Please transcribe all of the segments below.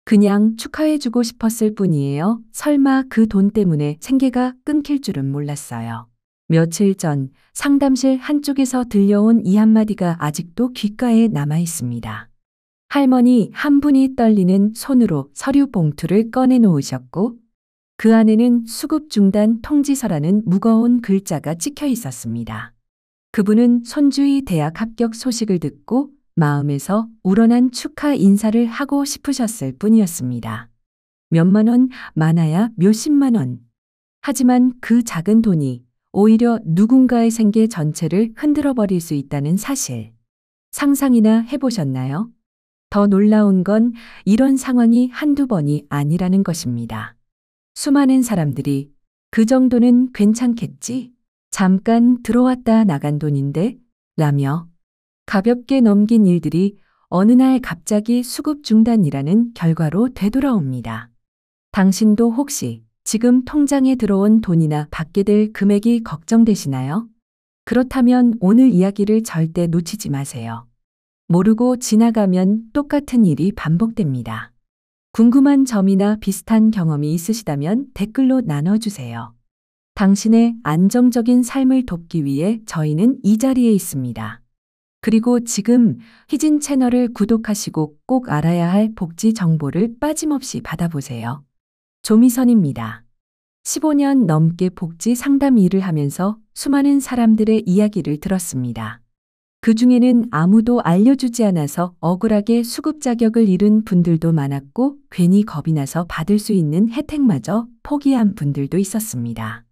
그냥 축하해주고 싶었을 뿐이에요. 설마 그 돈 때문에 생계가 끊길 줄은 몰랐어요. 며칠 전 상담실 한쪽에서 들려온 이 한마디가 아직도 귓가에 남아 있습니다. 할머니 한 분이 떨리는 손으로 서류 봉투를 꺼내 놓으셨고 그 안에는 수급 중단 통지서라는 무거운 글자가 찍혀 있었습니다. 그분은 손주의 대학 합격 소식을 듣고 마음에서 우러난 축하 인사를 하고 싶으셨을 뿐이었습니다. 몇만 원, 많아야 몇십만 원. 하지만 그 작은 돈이 오히려 누군가의 생계 전체를 흔들어 버릴 수 있다는 사실. 상상이나 해보셨나요? 더 놀라운 건 이런 상황이 한두 번이 아니라는 것입니다. 수많은 사람들이 그 정도는 괜찮겠지? 잠깐 들어왔다 나간 돈인데? 라며 가볍게 넘긴 일들이 어느 날 갑자기 수급 중단이라는 결과로 되돌아옵니다. 당신도 혹시 지금 통장에 들어온 돈이나 받게 될 금액이 걱정되시나요? 그렇다면 오늘 이야기를 절대 놓치지 마세요. 모르고 지나가면 똑같은 일이 반복됩니다. 궁금한 점이나 비슷한 경험이 있으시다면 댓글로 나눠주세요. 당신의 안정적인 삶을 돕기 위해 저희는 이 자리에 있습니다. 그리고 지금 희진 채널을 구독하시고 꼭 알아야 할 복지 정보를 빠짐없이 받아보세요. 조미선입니다. 15년 넘게 복지 상담 일을 하면서 수많은 사람들의 이야기를 들었습니다. 그 중에는 아무도 알려주지 않아서 억울하게 수급 자격을 잃은 분들도 많았고 괜히 겁이 나서 받을 수 있는 혜택마저 포기한 분들도 있었습니다.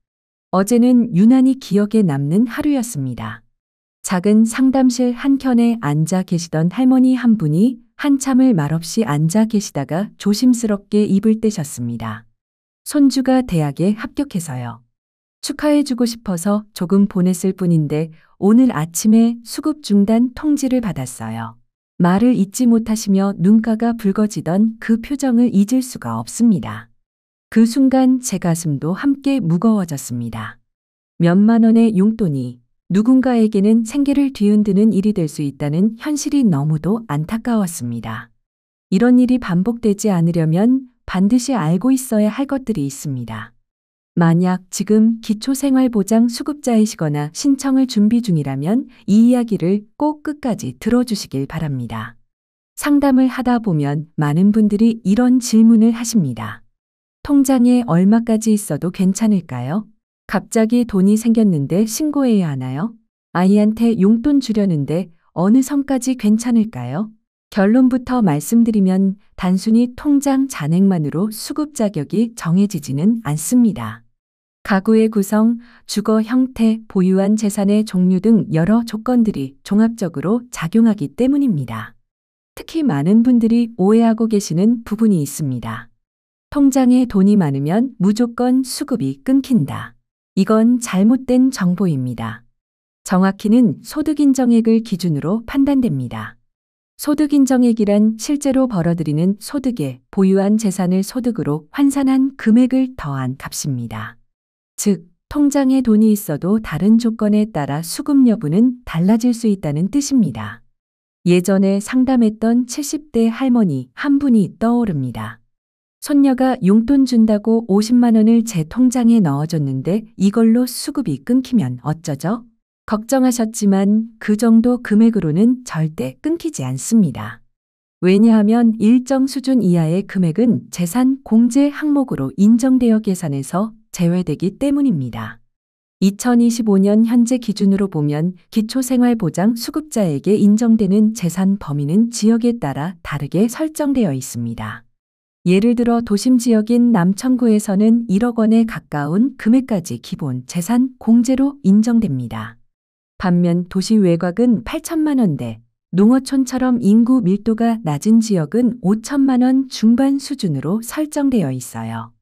어제는 유난히 기억에 남는 하루였습니다. 작은 상담실 한켠에 앉아 계시던 할머니 한 분이 한참을 말없이 앉아 계시다가 조심스럽게 입을 떼셨습니다. 손주가 대학에 합격해서요. 축하해주고 싶어서 조금 보냈을 뿐인데 오늘 아침에 수급 중단 통지를 받았어요. 말을 잇지 못하시며 눈가가 붉어지던 그 표정을 잊을 수가 없습니다. 그 순간 제 가슴도 함께 무거워졌습니다. 몇만 원의 용돈이 누군가에게는 생계를 뒤흔드는 일이 될 수 있다는 현실이 너무도 안타까웠습니다. 이런 일이 반복되지 않으려면 반드시 알고 있어야 할 것들이 있습니다. 만약 지금 기초생활보장 수급자이시거나 신청을 준비 중이라면 이 이야기를 꼭 끝까지 들어주시길 바랍니다. 상담을 하다 보면 많은 분들이 이런 질문을 하십니다. 통장에 얼마까지 있어도 괜찮을까요? 갑자기 돈이 생겼는데 신고해야 하나요? 아이한테 용돈 주려는데 어느 선까지 괜찮을까요? 결론부터 말씀드리면 단순히 통장 잔액만으로 수급 자격이 정해지지는 않습니다. 가구의 구성, 주거 형태, 보유한 재산의 종류 등 여러 조건들이 종합적으로 작용하기 때문입니다. 특히 많은 분들이 오해하고 계시는 부분이 있습니다. 통장에 돈이 많으면 무조건 수급이 끊긴다. 이건 잘못된 정보입니다. 정확히는 소득인정액을 기준으로 판단됩니다. 소득인정액이란 실제로 벌어들이는 소득에 보유한 재산을 소득으로 환산한 금액을 더한 값입니다. 즉, 통장에 돈이 있어도 다른 조건에 따라 수급 여부는 달라질 수 있다는 뜻입니다. 예전에 상담했던 70대 할머니 한 분이 떠오릅니다. 손녀가 용돈 준다고 50만 원을 제 통장에 넣어줬는데 이걸로 수급이 끊기면 어쩌죠? 걱정하셨지만 그 정도 금액으로는 절대 끊기지 않습니다. 왜냐하면 일정 수준 이하의 금액은 재산 공제 항목으로 인정되어 계산에서 제외되기 때문입니다. 2025년 현재 기준으로 보면 기초생활보장 수급자에게 인정되는 재산 범위는 지역에 따라 다르게 설정되어 있습니다. 예를 들어 도심 지역인 남천구에서는 1억 원에 가까운 금액까지 기본 재산 공제로 인정됩니다. 반면 도시 외곽은 8천만 원대, 농어촌처럼 인구 밀도가 낮은 지역은 5천만 원 중반 수준으로 설정되어 있어요.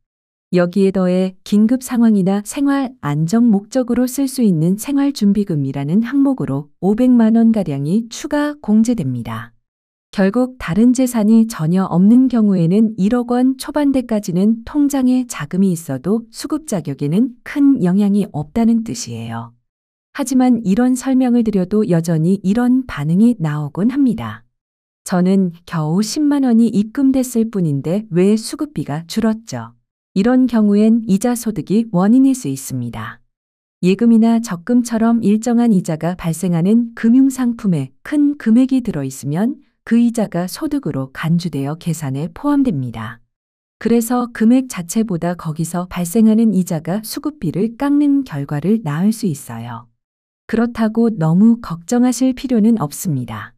여기에 더해 긴급 상황이나 생활 안정 목적으로 쓸 수 있는 생활준비금이라는 항목으로 500만 원가량이 추가 공제됩니다. 결국 다른 재산이 전혀 없는 경우에는 1억 원 초반대까지는 통장에 자금이 있어도 수급 자격에는 큰 영향이 없다는 뜻이에요. 하지만 이런 설명을 드려도 여전히 이런 반응이 나오곤 합니다. 저는 겨우 10만 원이 입금됐을 뿐인데 왜 수급비가 줄었죠? 이런 경우엔 이자 소득이 원인일 수 있습니다. 예금이나 적금처럼 일정한 이자가 발생하는 금융상품에 큰 금액이 들어있으면 그 이자가 소득으로 간주되어 계산에 포함됩니다. 그래서 금액 자체보다 거기서 발생하는 이자가 수급비를 깎는 결과를 낳을 수 있어요. 그렇다고 너무 걱정하실 필요는 없습니다.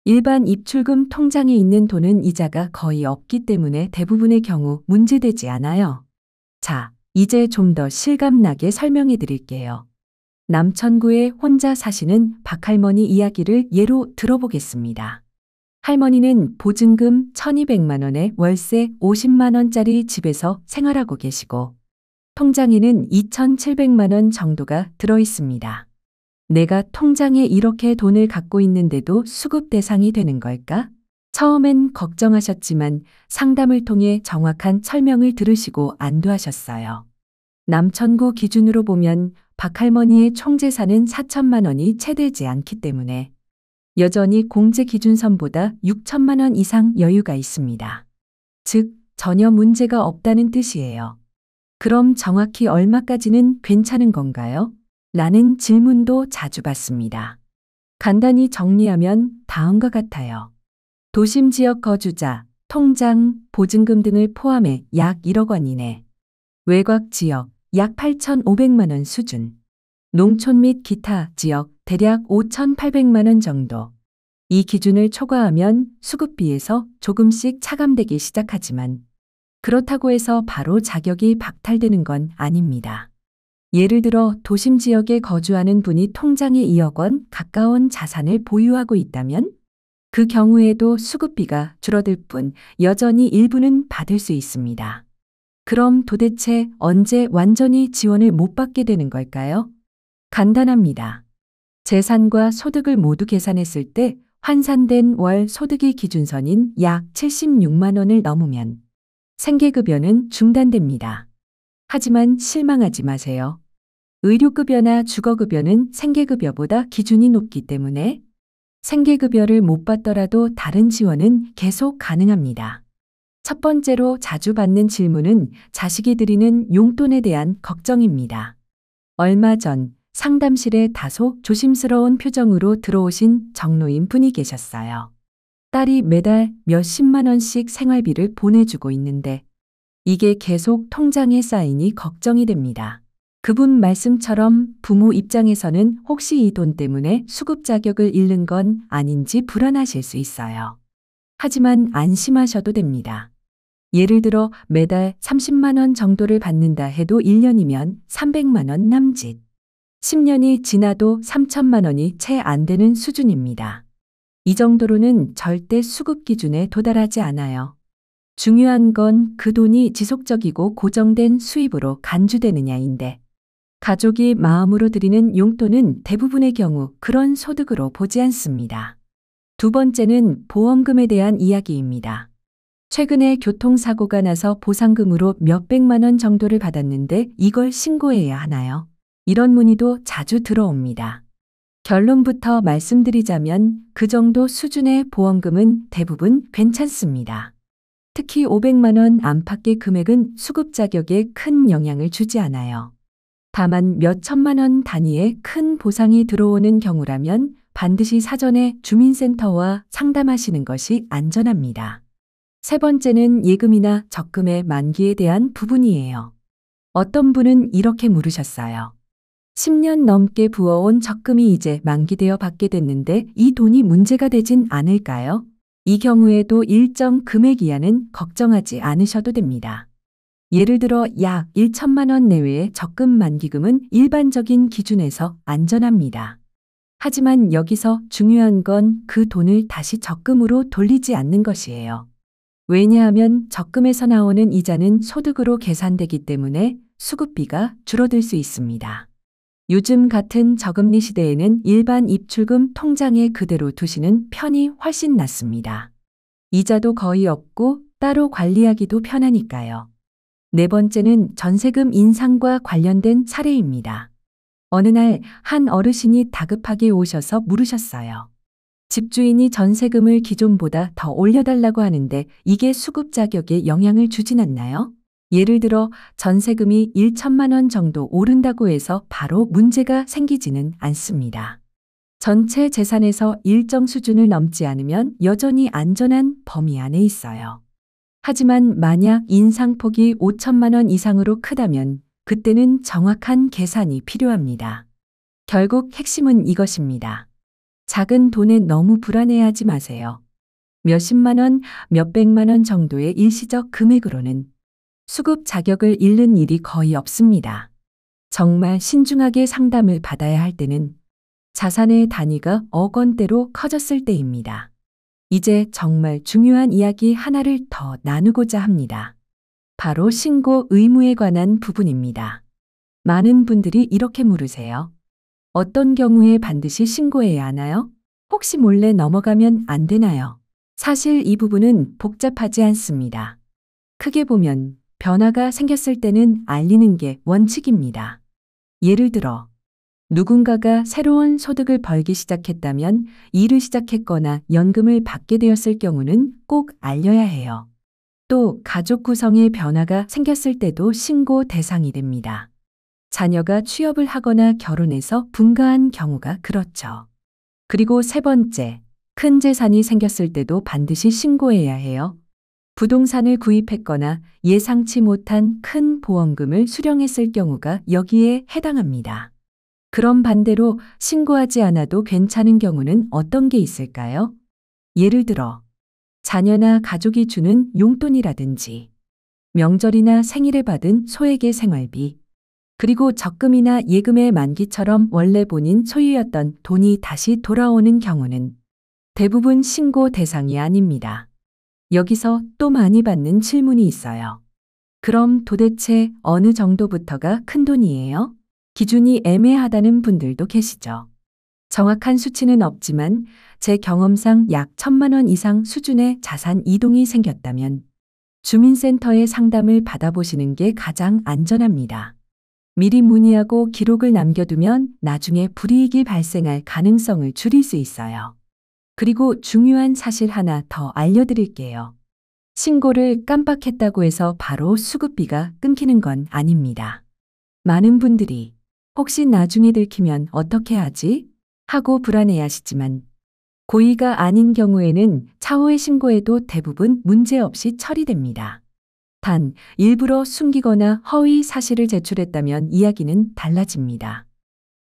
일반 입출금 통장에 있는 돈은 이자가 거의 없기 때문에 대부분의 경우 문제되지 않아요. 자, 이제 좀 더 실감나게 설명해 드릴게요. 남천구에 혼자 사시는 박할머니 이야기를 예로 들어보겠습니다. 할머니는 보증금 1200만 원에 월세 50만 원짜리 집에서 생활하고 계시고 통장에는 2700만 원 정도가 들어 있습니다. 내가 통장에 이렇게 돈을 갖고 있는데도 수급 대상이 되는 걸까? 처음엔 걱정하셨지만 상담을 통해 정확한 설명을 들으시고 안도하셨어요. 남천구 기준으로 보면 박할머니의 총재산은 4천만 원이 채 되지 않기 때문에 여전히 공제 기준선보다 6천만 원 이상 여유가 있습니다. 즉, 전혀 문제가 없다는 뜻이에요. 그럼 정확히 얼마까지는 괜찮은 건가요? 라는 질문도 자주 받습니다. 간단히 정리하면 다음과 같아요. 도심 지역 거주자, 통장, 보증금 등을 포함해 약 1억 원 이내. 외곽 지역 약 8,500만 원 수준. 농촌 및 기타 지역 대략 5,800만 원 정도. 이 기준을 초과하면 수급비에서 조금씩 차감되기 시작하지만 그렇다고 해서 바로 자격이 박탈되는 건 아닙니다. 예를 들어 도심 지역에 거주하는 분이 통장에 2억 원 가까운 자산을 보유하고 있다면 그 경우에도 수급비가 줄어들 뿐 여전히 일부는 받을 수 있습니다. 그럼 도대체 언제 완전히 지원을 못 받게 되는 걸까요? 간단합니다. 재산과 소득을 모두 계산했을 때 환산된 월 소득이 기준선인 약 76만 원을 넘으면 생계급여는 중단됩니다. 하지만 실망하지 마세요. 의료급여나 주거급여는 생계급여보다 기준이 높기 때문에 생계급여를 못 받더라도 다른 지원은 계속 가능합니다. 첫 번째로 자주 받는 질문은 자식이 드리는 용돈에 대한 걱정입니다. 얼마 전 상담실에 다소 조심스러운 표정으로 들어오신 정노인 분이 계셨어요. 딸이 매달 몇십만 원씩 생활비를 보내주고 있는데 이게 계속 통장에 쌓이니 걱정이 됩니다. 그분 말씀처럼 부모 입장에서는 혹시 이 돈 때문에 수급 자격을 잃는 건 아닌지 불안하실 수 있어요. 하지만 안심하셔도 됩니다. 예를 들어 매달 30만 원 정도를 받는다 해도 1년이면 300만 원 남짓. 10년이 지나도 3천만 원이 채 안 되는 수준입니다. 이 정도로는 절대 수급 기준에 도달하지 않아요. 중요한 건 그 돈이 지속적이고 고정된 수입으로 간주되느냐인데 가족이 마음으로 드리는 용돈은 대부분의 경우 그런 소득으로 보지 않습니다. 두 번째는 보험금에 대한 이야기입니다. 최근에 교통사고가 나서 보상금으로 몇백만 원 정도를 받았는데 이걸 신고해야 하나요? 이런 문의도 자주 들어옵니다. 결론부터 말씀드리자면 그 정도 수준의 보험금은 대부분 괜찮습니다. 특히 500만 원 안팎의 금액은 수급 자격에 큰 영향을 주지 않아요. 다만 몇 천만 원 단위의 큰 보상이 들어오는 경우라면 반드시 사전에 주민센터와 상담하시는 것이 안전합니다. 세 번째는 예금이나 적금의 만기에 대한 부분이에요. 어떤 분은 이렇게 물으셨어요. 10년 넘게 부어온 적금이 이제 만기되어 받게 됐는데 이 돈이 문제가 되진 않을까요? 이 경우에도 일정 금액 이하는 걱정하지 않으셔도 됩니다. 예를 들어 약 1천만 원 내외의 적금 만기금은 일반적인 기준에서 안전합니다. 하지만 여기서 중요한 건 그 돈을 다시 적금으로 돌리지 않는 것이에요. 왜냐하면 적금에서 나오는 이자는 소득으로 계산되기 때문에 수급비가 줄어들 수 있습니다. 요즘 같은 저금리 시대에는 일반 입출금 통장에 그대로 두시는 편이 훨씬 낫습니다. 이자도 거의 없고 따로 관리하기도 편하니까요. 네 번째는 전세금 인상과 관련된 사례입니다. 어느 날 한 어르신이 다급하게 오셔서 물으셨어요. 집주인이 전세금을 기존보다 더 올려달라고 하는데 이게 수급 자격에 영향을 주진 않나요? 예를 들어 전세금이 1천만 원 정도 오른다고 해서 바로 문제가 생기지는 않습니다. 전체 재산에서 일정 수준을 넘지 않으면 여전히 안전한 범위 안에 있어요. 하지만 만약 인상폭이 5천만 원 이상으로 크다면 그때는 정확한 계산이 필요합니다. 결국 핵심은 이것입니다. 작은 돈에 너무 불안해하지 마세요. 몇십만 원, 몇백만 원 정도의 일시적 금액으로는 수급 자격을 잃는 일이 거의 없습니다. 정말 신중하게 상담을 받아야 할 때는 자산의 단위가 억 원대로 커졌을 때입니다. 이제 정말 중요한 이야기 하나를 더 나누고자 합니다. 바로 신고 의무에 관한 부분입니다. 많은 분들이 이렇게 물으세요. 어떤 경우에 반드시 신고해야 하나요? 혹시 몰래 넘어가면 안 되나요? 사실 이 부분은 복잡하지 않습니다. 크게 보면 변화가 생겼을 때는 알리는 게 원칙입니다. 예를 들어 누군가가 새로운 소득을 벌기 시작했다면 일을 시작했거나 연금을 받게 되었을 경우는 꼭 알려야 해요. 또 가족 구성에 변화가 생겼을 때도 신고 대상이 됩니다. 자녀가 취업을 하거나 결혼해서 분가한 경우가 그렇죠. 그리고 세 번째, 큰 재산이 생겼을 때도 반드시 신고해야 해요. 부동산을 구입했거나 예상치 못한 큰 보험금을 수령했을 경우가 여기에 해당합니다. 그럼 반대로 신고하지 않아도 괜찮은 경우는 어떤 게 있을까요? 예를 들어 자녀나 가족이 주는 용돈이라든지 명절이나 생일에 받은 소액의 생활비, 그리고 적금이나 예금의 만기처럼 원래 본인 소유였던 돈이 다시 돌아오는 경우는 대부분 신고 대상이 아닙니다. 여기서 또 많이 받는 질문이 있어요. 그럼 도대체 어느 정도부터가 큰 돈이에요? 기준이 애매하다는 분들도 계시죠. 정확한 수치는 없지만 제 경험상 약 1천만 원 이상 수준의 자산 이동이 생겼다면 주민센터에 상담을 받아보시는 게 가장 안전합니다. 미리 문의하고 기록을 남겨두면 나중에 불이익이 발생할 가능성을 줄일 수 있어요. 그리고 중요한 사실 하나 더 알려드릴게요. 신고를 깜빡했다고 해서 바로 수급비가 끊기는 건 아닙니다. 많은 분들이 혹시 나중에 들키면 어떻게 하지? 하고 불안해하시지만 고의가 아닌 경우에는 차후에 신고해도 대부분 문제없이 처리됩니다. 단, 일부러 숨기거나 허위 사실을 제출했다면 이야기는 달라집니다.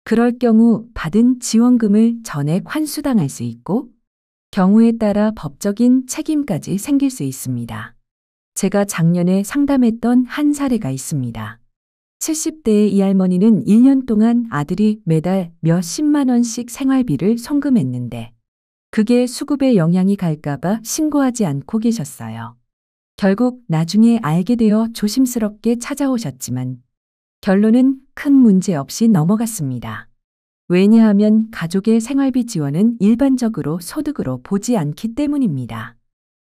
그럴 경우 받은 지원금을 전액 환수당할 수 있고 경우에 따라 법적인 책임까지 생길 수 있습니다. 제가 작년에 상담했던 한 사례가 있습니다. 70대의 이 할머니는 1년 동안 아들이 매달 몇십만 원씩 생활비를 송금했는데 그게 수급에 영향이 갈까봐 신고하지 않고 계셨어요. 결국 나중에 알게 되어 조심스럽게 찾아오셨지만 결론은 큰 문제 없이 넘어갔습니다. 왜냐하면 가족의 생활비 지원은 일반적으로 소득으로 보지 않기 때문입니다.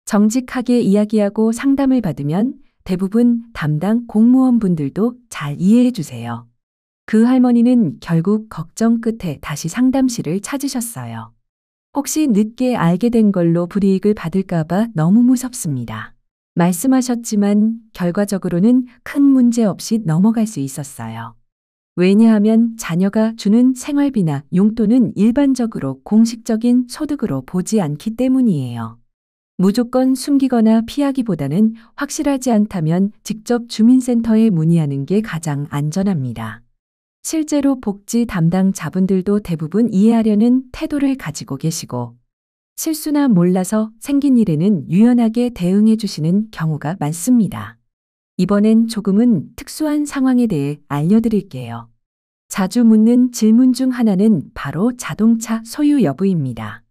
정직하게 이야기하고 상담을 받으면 대부분 담당 공무원분들도 잘 이해해 주세요. 그 할머니는 결국 걱정 끝에 다시 상담실을 찾으셨어요. 혹시 늦게 알게 된 걸로 불이익을 받을까봐 너무 무섭습니다. 말씀하셨지만 결과적으로는 큰 문제 없이 넘어갈 수 있었어요. 왜냐하면 자녀가 주는 생활비나 용돈은 일반적으로 공식적인 소득으로 보지 않기 때문이에요. 무조건 숨기거나 피하기보다는 확실하지 않다면 직접 주민센터에 문의하는 게 가장 안전합니다. 실제로 복지 담당자분들도 대부분 이해하려는 태도를 가지고 계시고 실수나 몰라서 생긴 일에는 유연하게 대응해 주시는 경우가 많습니다. 이번엔 조금은 특수한 상황에 대해 알려드릴게요. 자주 묻는 질문 중 하나는 바로 자동차 소유 여부입니다.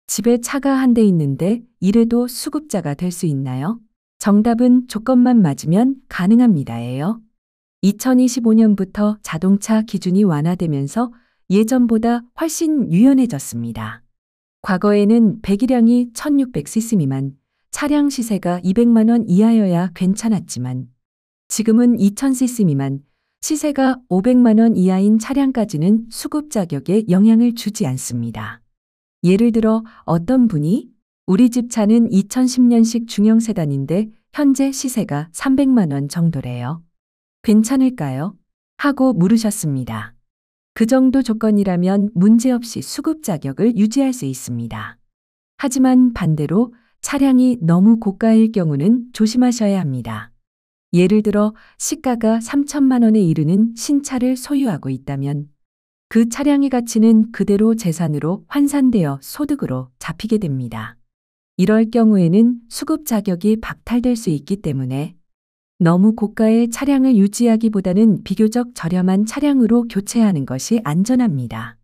집에 차가 한 대 있는데 이래도 수급자가 될 수 있나요? 정답은 조건만 맞으면 가능합니다예요. 2025년부터 자동차 기준이 완화되면서 예전보다 훨씬 유연해졌습니다. 과거에는 배기량이 1600cc 미만, 차량 시세가 200만 원 이하여야 괜찮았지만 지금은 2000cc 미만, 시세가 500만 원 이하인 차량까지는 수급 자격에 영향을 주지 않습니다. 예를 들어 어떤 분이 우리 집 차는 2010년식 중형 세단인데 현재 시세가 300만 원 정도래요. 괜찮을까요? 하고 물으셨습니다. 그 정도 조건이라면 문제없이 수급 자격을 유지할 수 있습니다. 하지만 반대로 차량이 너무 고가일 경우는 조심하셔야 합니다. 예를 들어 시가가 3천만 원에 이르는 신차를 소유하고 있다면 그 차량의 가치는 그대로 재산으로 환산되어 소득으로 잡히게 됩니다. 이럴 경우에는 수급 자격이 박탈될 수 있기 때문에 너무 고가의 차량을 유지하기보다는 비교적 저렴한 차량으로 교체하는 것이 안전합니다.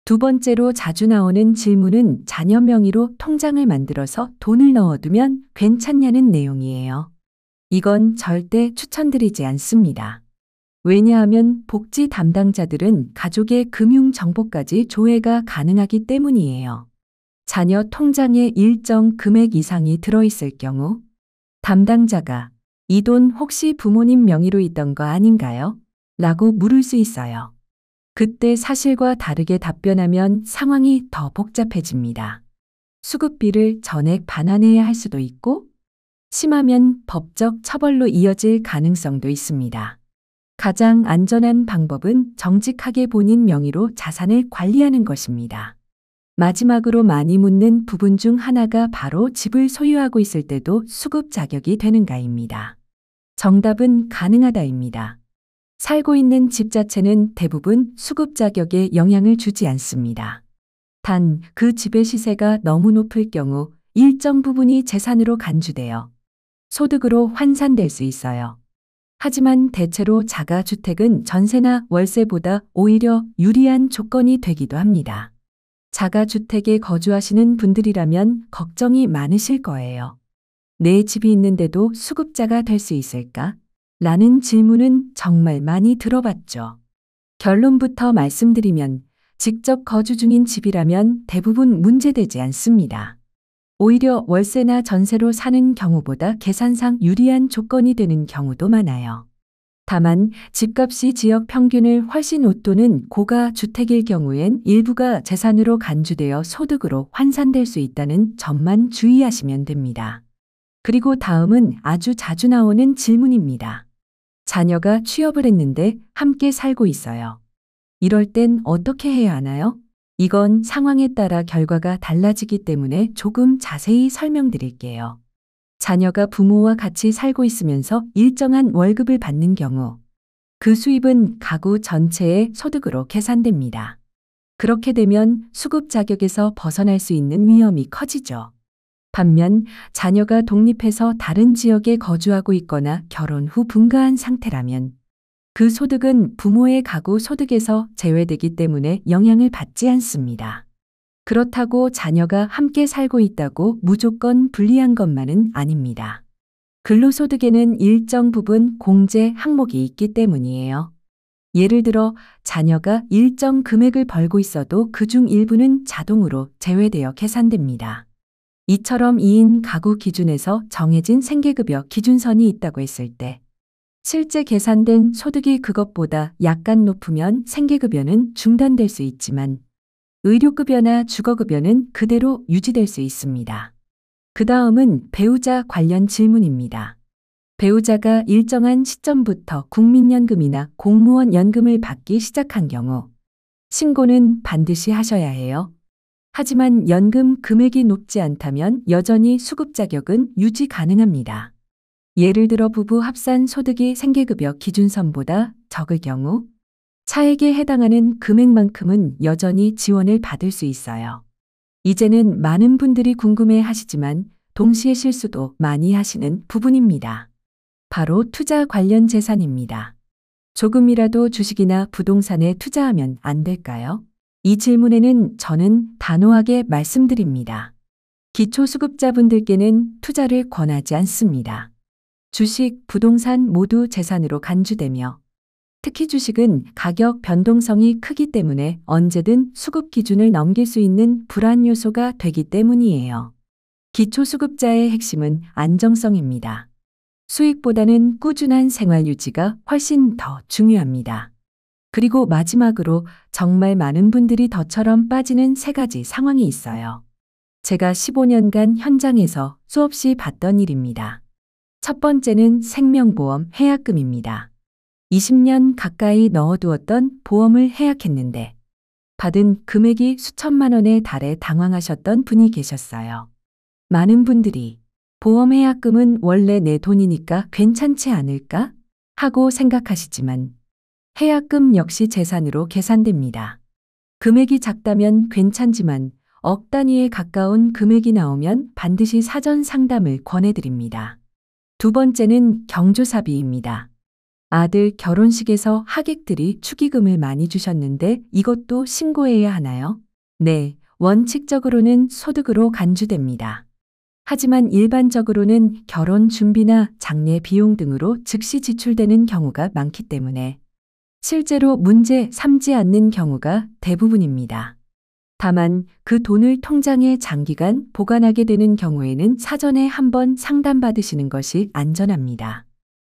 두 번째로 자주 나오는 질문은 자녀 명의로 통장을 만들어서 돈을 넣어두면 괜찮냐는 내용이에요. 이건 절대 추천드리지 않습니다. 왜냐하면 복지 담당자들은 가족의 금융 정보까지 조회가 가능하기 때문이에요. 자녀 통장에 일정 금액 이상이 들어있을 경우 담당자가 이 돈 혹시 부모님 명의로 있던 거 아닌가요? 라고 물을 수 있어요. 그때 사실과 다르게 답변하면 상황이 더 복잡해집니다. 수급비를 전액 반환해야 할 수도 있고 심하면 법적 처벌로 이어질 가능성도 있습니다. 가장 안전한 방법은 정직하게 본인 명의로 자산을 관리하는 것입니다. 마지막으로 많이 묻는 부분 중 하나가 바로 집을 소유하고 있을 때도 수급 자격이 되는가입니다. 정답은 가능하다입니다. 살고 있는 집 자체는 대부분 수급 자격에 영향을 주지 않습니다. 단 그 집의 시세가 너무 높을 경우 일정 부분이 재산으로 간주되어 소득으로 환산될 수 있어요. 하지만 대체로 자가주택은 전세나 월세보다 오히려 유리한 조건이 되기도 합니다. 자가주택에 거주하시는 분들이라면 걱정이 많으실 거예요. 내 집이 있는데도 수급자가 될 수 있을까? 라는 질문은 정말 많이 들어봤죠. 결론부터 말씀드리면 직접 거주 중인 집이라면 대부분 문제되지 않습니다. 오히려 월세나 전세로 사는 경우보다 계산상 유리한 조건이 되는 경우도 많아요. 다만 집값이 지역 평균을 훨씬 웃도는 고가 주택일 경우엔 일부가 재산으로 간주되어 소득으로 환산될 수 있다는 점만 주의하시면 됩니다. 그리고 다음은 아주 자주 나오는 질문입니다. 자녀가 취업을 했는데 함께 살고 있어요. 이럴 땐 어떻게 해야 하나요? 이건 상황에 따라 결과가 달라지기 때문에 조금 자세히 설명드릴게요. 자녀가 부모와 같이 살고 있으면서 일정한 월급을 받는 경우 그 수입은 가구 전체의 소득으로 계산됩니다. 그렇게 되면 수급 자격에서 벗어날 수 있는 위험이 커지죠. 반면 자녀가 독립해서 다른 지역에 거주하고 있거나 결혼 후 분가한 상태라면 그 소득은 부모의 가구 소득에서 제외되기 때문에 영향을 받지 않습니다. 그렇다고 자녀가 함께 살고 있다고 무조건 불리한 것만은 아닙니다. 근로소득에는 일정 부분 공제 항목이 있기 때문이에요. 예를 들어 자녀가 일정 금액을 벌고 있어도 그중 일부는 자동으로 제외되어 계산됩니다. 이처럼 2인 가구 기준에서 정해진 생계급여 기준선이 있다고 했을 때 실제 계산된 소득이 그것보다 약간 높으면 생계급여는 중단될 수 있지만 의료급여나 주거급여는 그대로 유지될 수 있습니다. 그 다음은 배우자 관련 질문입니다. 배우자가 일정한 시점부터 국민연금이나 공무원 연금을 받기 시작한 경우 신고는 반드시 하셔야 해요. 하지만 연금 금액이 높지 않다면 여전히 수급 자격은 유지 가능합니다. 예를 들어 부부 합산 소득이 생계급여 기준선보다 적을 경우 차액에 해당하는 금액만큼은 여전히 지원을 받을 수 있어요. 이제는 많은 분들이 궁금해 하시지만 동시에 실수도 많이 하시는 부분입니다. 바로 투자 관련 재산입니다. 조금이라도 주식이나 부동산에 투자하면 안 될까요? 이 질문에는 저는 단호하게 말씀드립니다. 기초수급자분들께는 투자를 권하지 않습니다. 주식, 부동산 모두 재산으로 간주되며 특히 주식은 가격 변동성이 크기 때문에 언제든 수급 기준을 넘길 수 있는 불안 요소가 되기 때문이에요. 기초수급자의 핵심은 안정성입니다. 수익보다는 꾸준한 생활 유지가 훨씬 더 중요합니다. 그리고 마지막으로 정말 많은 분들이 덫처럼 빠지는 세 가지 상황이 있어요. 제가 15년간 현장에서 수없이 봤던 일입니다. 첫 번째는 생명보험 해약금입니다. 20년 가까이 넣어두었던 보험을 해약했는데 받은 금액이 수천만 원에 달해 당황하셨던 분이 계셨어요. 많은 분들이 보험 해약금은 원래 내 돈이니까 괜찮지 않을까? 하고 생각하시지만 해약금 역시 재산으로 계산됩니다. 금액이 작다면 괜찮지만 억 단위에 가까운 금액이 나오면 반드시 사전 상담을 권해드립니다. 두 번째는 경조사비입니다. 아들 결혼식에서 하객들이 축의금을 많이 주셨는데 이것도 신고해야 하나요? 네, 원칙적으로는 소득으로 간주됩니다. 하지만 일반적으로는 결혼 준비나 장례 비용 등으로 즉시 지출되는 경우가 많기 때문에 실제로 문제 삼지 않는 경우가 대부분입니다. 다만 그 돈을 통장에 장기간 보관하게 되는 경우에는 사전에 한번 상담받으시는 것이 안전합니다.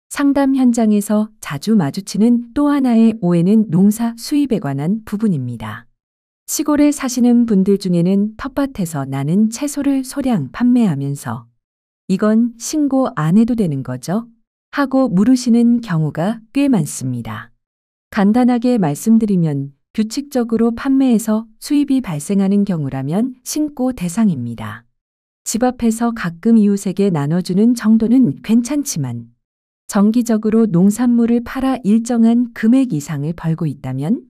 상담 현장에서 자주 마주치는 또 하나의 오해는 농사 수입에 관한 부분입니다. 시골에 사시는 분들 중에는 텃밭에서 나는 채소를 소량 판매하면서 이건 신고 안 해도 되는 거죠? 하고 물으시는 경우가 꽤 많습니다. 간단하게 말씀드리면 규칙적으로 판매해서 수입이 발생하는 경우라면 신고 대상입니다. 집 앞에서 가끔 이웃에게 나눠주는 정도는 괜찮지만 정기적으로 농산물을 팔아 일정한 금액 이상을 벌고 있다면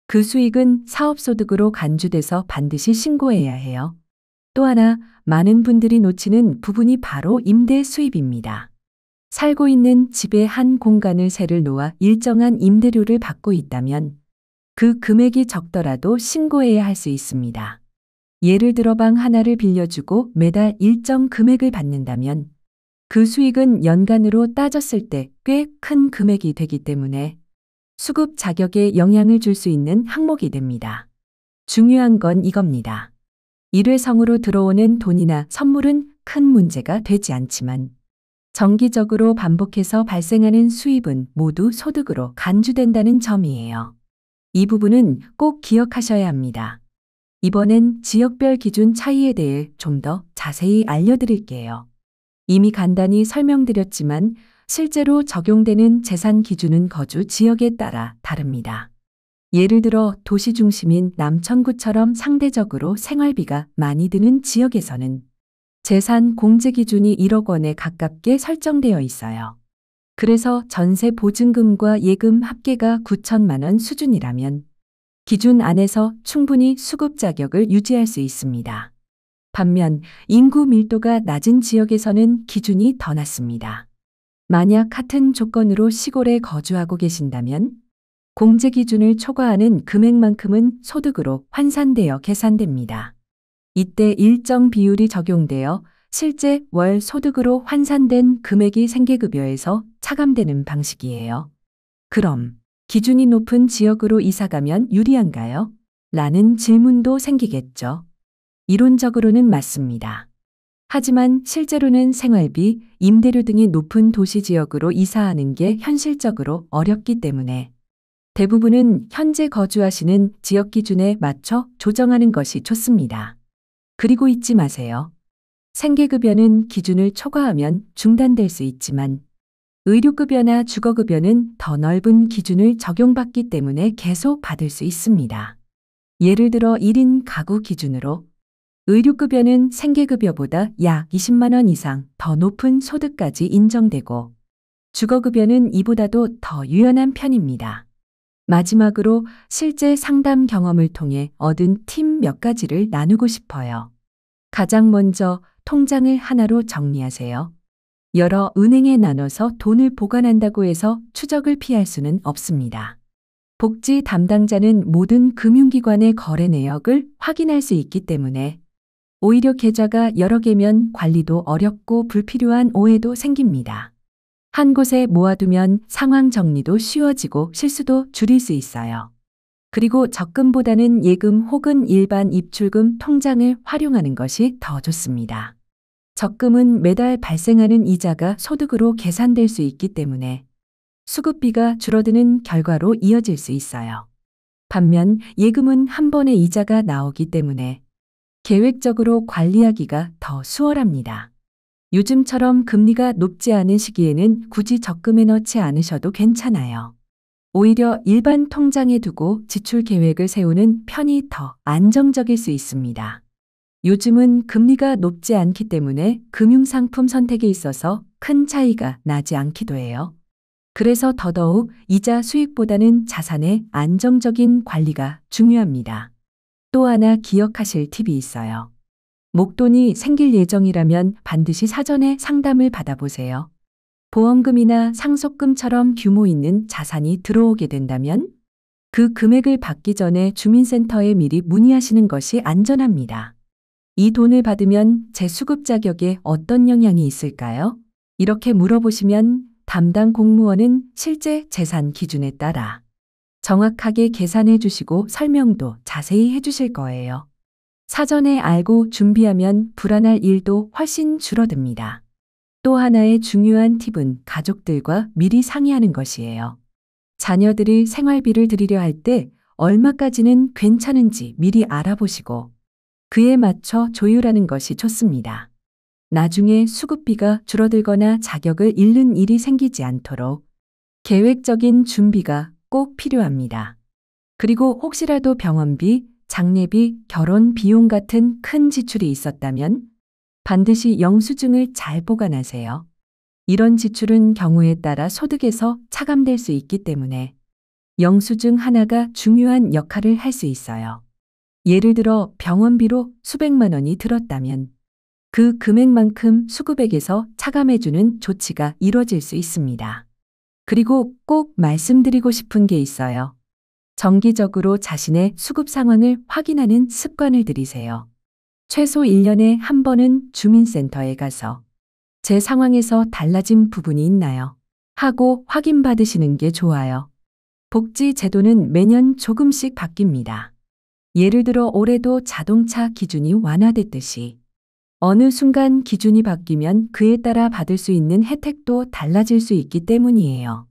그 수익은 사업소득으로 간주돼서 반드시 신고해야 해요. 또 하나 많은 분들이 놓치는 부분이 바로 임대 수입입니다. 살고 있는 집의 한 공간을 세를 놓아 일정한 임대료를 받고 있다면 그 금액이 적더라도 신고해야 할 수 있습니다. 예를 들어 방 하나를 빌려주고 매달 일정 금액을 받는다면 그 수익은 연간으로 따졌을 때 꽤 큰 금액이 되기 때문에 수급 자격에 영향을 줄 수 있는 항목이 됩니다. 중요한 건 이겁니다. 일회성으로 들어오는 돈이나 선물은 큰 문제가 되지 않지만 정기적으로 반복해서 발생하는 수입은 모두 소득으로 간주된다는 점이에요. 이 부분은 꼭 기억하셔야 합니다. 이번엔 지역별 기준 차이에 대해 좀 더 자세히 알려드릴게요. 이미 간단히 설명드렸지만 실제로 적용되는 재산 기준은 거주 지역에 따라 다릅니다. 예를 들어 도시 중심인 남천구처럼 상대적으로 생활비가 많이 드는 지역에서는 재산 공제 기준이 1억 원에 가깝게 설정되어 있어요. 그래서 전세 보증금과 예금 합계가 9천만 원 수준이라면 기준 안에서 충분히 수급 자격을 유지할 수 있습니다. 반면 인구 밀도가 낮은 지역에서는 기준이 더 낮습니다. 만약 같은 조건으로 시골에 거주하고 계신다면 공제 기준을 초과하는 금액만큼은 소득으로 환산되어 계산됩니다. 이때 일정 비율이 적용되어 실제 월 소득으로 환산된 금액이 생계급여에서 차감되는 방식이에요. 그럼 기준이 높은 지역으로 이사가면 유리한가요? 라는 질문도 생기겠죠. 이론적으로는 맞습니다. 하지만 실제로는 생활비, 임대료 등이 높은 도시 지역으로 이사하는 게 현실적으로 어렵기 때문에 대부분은 현재 거주하시는 지역 기준에 맞춰 조정하는 것이 좋습니다. 그리고 잊지 마세요. 생계급여는 기준을 초과하면 중단될 수 있지만 의료급여나 주거급여는 더 넓은 기준을 적용받기 때문에 계속 받을 수 있습니다. 예를 들어 1인 가구 기준으로 의료급여는 생계급여보다 약 20만 원 이상 더 높은 소득까지 인정되고 주거급여는 이보다도 더 유연한 편입니다. 마지막으로 실제 상담 경험을 통해 얻은 팁 몇 가지를 나누고 싶어요. 가장 먼저 통장을 하나로 정리하세요. 여러 은행에 나눠서 돈을 보관한다고 해서 추적을 피할 수는 없습니다. 복지 담당자는 모든 금융기관의 거래 내역을 확인할 수 있기 때문에 오히려 계좌가 여러 개면 관리도 어렵고 불필요한 오해도 생깁니다. 한 곳에 모아두면 상황 정리도 쉬워지고 실수도 줄일 수 있어요. 그리고 적금보다는 예금 혹은 일반 입출금 통장을 활용하는 것이 더 좋습니다. 적금은 매달 발생하는 이자가 소득으로 계산될 수 있기 때문에 수급비가 줄어드는 결과로 이어질 수 있어요. 반면 예금은 한 번에 이자가 나오기 때문에 계획적으로 관리하기가 더 수월합니다. 요즘처럼 금리가 높지 않은 시기에는 굳이 적금에 넣지 않으셔도 괜찮아요. 오히려 일반 통장에 두고 지출 계획을 세우는 편이 더 안정적일 수 있습니다. 요즘은 금리가 높지 않기 때문에 금융상품 선택에 있어서 큰 차이가 나지 않기도 해요. 그래서 더더욱 이자 수익보다는 자산의 안정적인 관리가 중요합니다. 또 하나 기억하실 팁이 있어요. 목돈이 생길 예정이라면 반드시 사전에 상담을 받아보세요. 보험금이나 상속금처럼 규모 있는 자산이 들어오게 된다면 그 금액을 받기 전에 주민센터에 미리 문의하시는 것이 안전합니다. 이 돈을 받으면 제 수급 자격에 어떤 영향이 있을까요? 이렇게 물어보시면 담당 공무원은 실제 재산 기준에 따라 정확하게 계산해 주시고 설명도 자세히 해 주실 거예요. 사전에 알고 준비하면 불안할 일도 훨씬 줄어듭니다. 또 하나의 중요한 팁은 가족들과 미리 상의하는 것이에요. 자녀들이 생활비를 드리려 할 때 얼마까지는 괜찮은지 미리 알아보시고 그에 맞춰 조율하는 것이 좋습니다. 나중에 수급비가 줄어들거나 자격을 잃는 일이 생기지 않도록 계획적인 준비가 꼭 필요합니다. 그리고 혹시라도 병원비, 장례비, 결혼 비용 같은 큰 지출이 있었다면 반드시 영수증을 잘 보관하세요. 이런 지출은 경우에 따라 소득에서 차감될 수 있기 때문에 영수증 하나가 중요한 역할을 할 수 있어요. 예를 들어 병원비로 수백만 원이 들었다면 그 금액만큼 수급액에서 차감해주는 조치가 이뤄질 수 있습니다. 그리고 꼭 말씀드리고 싶은 게 있어요. 정기적으로 자신의 수급 상황을 확인하는 습관을 들이세요. 최소 1년에 한 번은 주민센터에 가서 제 상황에서 달라진 부분이 있나요? 하고 확인받으시는 게 좋아요. 복지 제도는 매년 조금씩 바뀝니다. 예를 들어 올해도 자동차 기준이 완화됐듯이 어느 순간 기준이 바뀌면 그에 따라 받을 수 있는 혜택도 달라질 수 있기 때문이에요.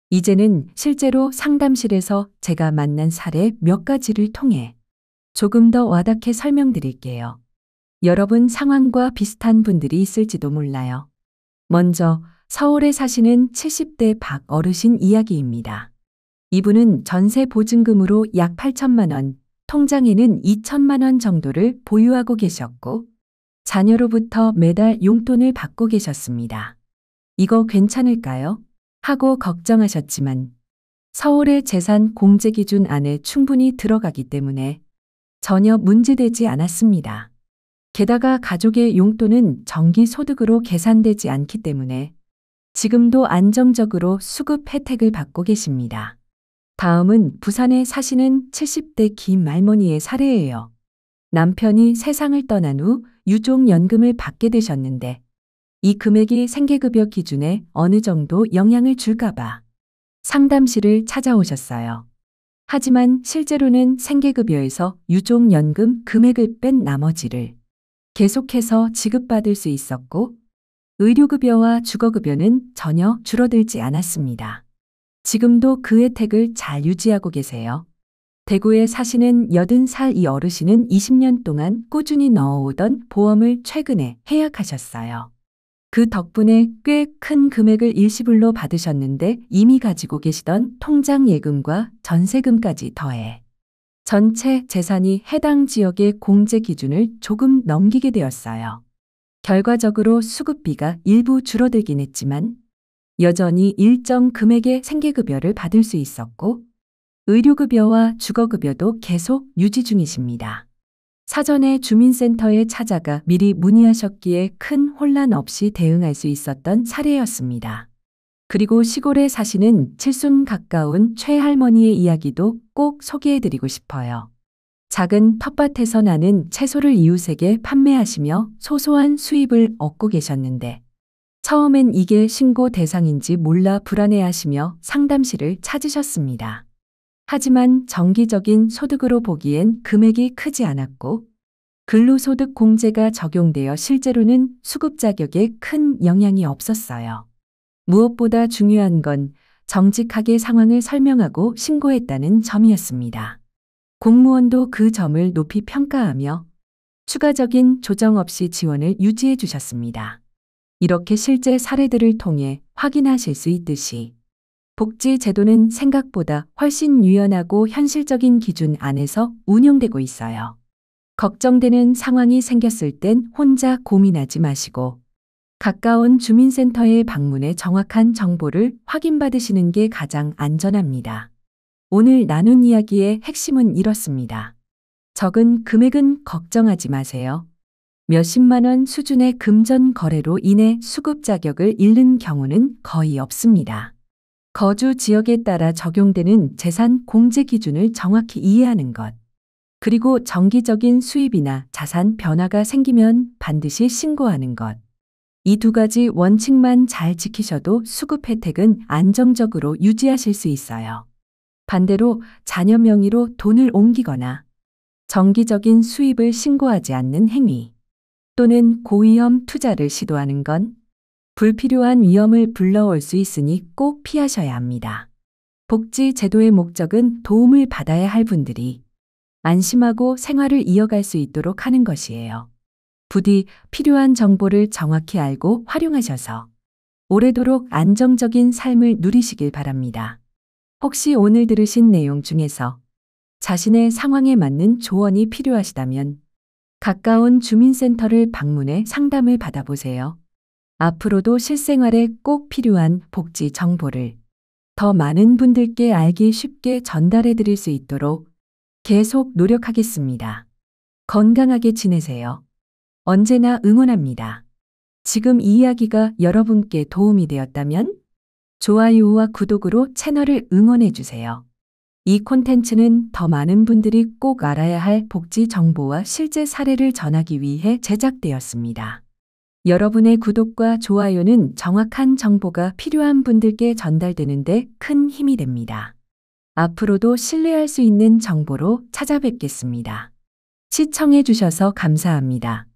이제는 실제로 상담실에서 제가 만난 사례 몇 가지를 통해 조금 더 와닿게 설명드릴게요. 여러분 상황과 비슷한 분들이 있을지도 몰라요. 먼저 서울에 사시는 70대 박 어르신 이야기입니다. 이분은 전세 보증금으로 약 8천만 원, 통장에는 2천만 원 정도를 보유하고 계셨고 자녀로부터 매달 용돈을 받고 계셨습니다. 이거 괜찮을까요? 하고 걱정하셨지만 서울의 재산 공제 기준 안에 충분히 들어가기 때문에 전혀 문제되지 않았습니다. 게다가 가족의 용돈은 정기소득으로 계산되지 않기 때문에 지금도 안정적으로 수급 혜택을 받고 계십니다. 다음은 부산에 사시는 70대 김할머니의 사례예요. 남편이 세상을 떠난 후 유족연금을 받게 되셨는데 이 금액이 생계급여 기준에 어느 정도 영향을 줄까봐 상담실을 찾아오셨어요. 하지만 실제로는 생계급여에서 유족연금 금액을 뺀 나머지를 계속해서 지급받을 수 있었고 의료급여와 주거급여는 전혀 줄어들지 않았습니다. 지금도 그 혜택을 잘 유지하고 계세요. 대구에 사시는 80살 이 어르신은 20년 동안 꾸준히 넣어오던 보험을 최근에 해약하셨어요. 그 덕분에 꽤 큰 금액을 일시불로 받으셨는데 이미 가지고 계시던 통장 예금과 전세금까지 더해 전체 재산이 해당 지역의 공제 기준을 조금 넘기게 되었어요. 결과적으로 수급비가 일부 줄어들긴 했지만 여전히 일정 금액의 생계급여를 받을 수 있었고 의료급여와 주거급여도 계속 유지 중이십니다. 사전에 주민센터에 찾아가 미리 문의하셨기에 큰 혼란 없이 대응할 수 있었던 사례였습니다. 그리고 시골에 사시는 칠순 가까운 최할머니의 이야기도 꼭 소개해드리고 싶어요. 작은 텃밭에서 나는 채소를 이웃에게 판매하시며 소소한 수입을 얻고 계셨는데 처음엔 이게 신고 대상인지 몰라 불안해하시며 상담실을 찾으셨습니다. 하지만 정기적인 소득으로 보기엔 금액이 크지 않았고 근로소득 공제가 적용되어 실제로는 수급 자격에 큰 영향이 없었어요. 무엇보다 중요한 건 정직하게 상황을 설명하고 신고했다는 점이었습니다. 공무원도 그 점을 높이 평가하며 추가적인 조정 없이 지원을 유지해 주셨습니다. 이렇게 실제 사례들을 통해 확인하실 수 있듯이 복지 제도는 생각보다 훨씬 유연하고 현실적인 기준 안에서 운영되고 있어요. 걱정되는 상황이 생겼을 땐 혼자 고민하지 마시고 가까운 주민센터에 방문해 정확한 정보를 확인받으시는 게 가장 안전합니다. 오늘 나눈 이야기의 핵심은 이렇습니다. 적은 금액은 걱정하지 마세요. 몇십만 원 수준의 금전 거래로 인해 수급 자격을 잃는 경우는 거의 없습니다. 거주 지역에 따라 적용되는 재산 공제 기준을 정확히 이해하는 것, 그리고 정기적인 수입이나 자산 변화가 생기면 반드시 신고하는 것. 이 두 가지 원칙만 잘 지키셔도 수급 혜택은 안정적으로 유지하실 수 있어요. 반대로 자녀 명의로 돈을 옮기거나 정기적인 수입을 신고하지 않는 행위 또는 고위험 투자를 시도하는 건 불필요한 위험을 불러올 수 있으니 꼭 피하셔야 합니다. 복지 제도의 목적은 도움을 받아야 할 분들이 안심하고 생활을 이어갈 수 있도록 하는 것이에요. 부디 필요한 정보를 정확히 알고 활용하셔서 오래도록 안정적인 삶을 누리시길 바랍니다. 혹시 오늘 들으신 내용 중에서 자신의 상황에 맞는 조언이 필요하시다면 가까운 주민센터를 방문해 상담을 받아보세요. 앞으로도 실생활에 꼭 필요한 복지 정보를 더 많은 분들께 알기 쉽게 전달해 드릴 수 있도록 계속 노력하겠습니다. 건강하게 지내세요. 언제나 응원합니다. 지금 이 이야기가 여러분께 도움이 되었다면 좋아요와 구독으로 채널을 응원해 주세요. 이 콘텐츠는 더 많은 분들이 꼭 알아야 할 복지 정보와 실제 사례를 전하기 위해 제작되었습니다. 여러분의 구독과 좋아요는 정확한 정보가 필요한 분들께 전달되는 데 큰 힘이 됩니다. 앞으로도 신뢰할 수 있는 정보로 찾아뵙겠습니다. 시청해 주셔서 감사합니다.